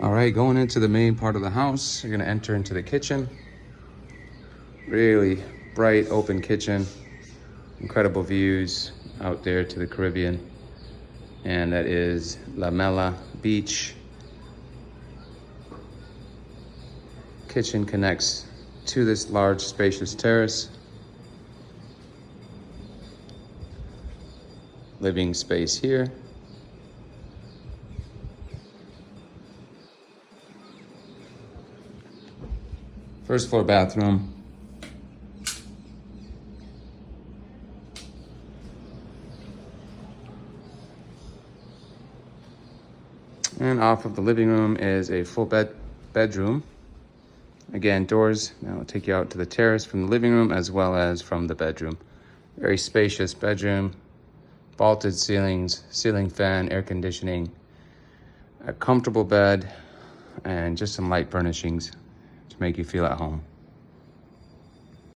All right, going into the main part of the house, you're gonna enter into the kitchen. Really bright, open kitchen. Incredible views out there to the Caribbean. And that is La Mela Beach. Kitchen connects to this large, spacious terrace. Living space here. First floor bathroom. And off of the living room is a full bedroom. Again, doors now will take you out to the terrace from the living room as well as from the bedroom. Very spacious bedroom, vaulted ceilings, ceiling fan, air conditioning, a comfortable bed, and just some light furnishings to make you feel at home.